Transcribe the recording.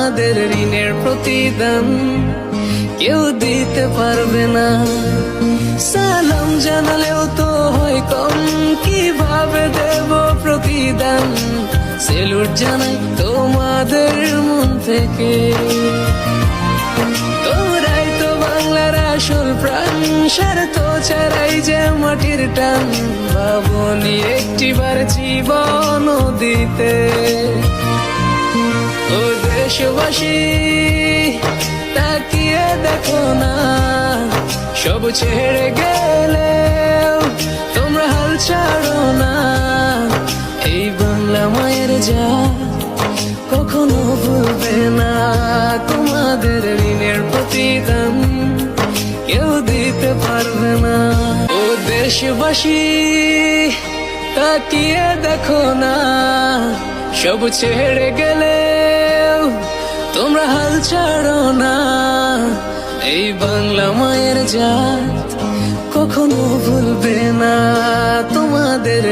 তোমাদের ঋণের প্রতিদান কেউ দিতে পারবে না। সালাম জানালেও তো হয় কম, কিভাবে দেব প্রতিদান? সেলুট জানাই তোমাদের মন থেকে। তোমরাই তো বাংলার আসল প্রাণ, স্বার্থ ছাড়াই যে মাটির টান। ভাবনি একটিবার জীবন দিতে। ও দেশবাসী, তাকিয়ে দেখো না, সব ছেড়ে গেলেও তোমরা হাল ছাড়ো না। এই বাংলা মায়ের জাত কখনো ভুলবে না। তোমাদের ঋণের প্রতিদান কেউ দিতে পারবে না। ও দেশবাসী, তাকিয়ে দেখো না, সব ছেড়ে গেলেও তোমরা হাল ছাড়ো না। এই বাংলা মায়ের জাত কখনো ভুলবে না তোমাদের।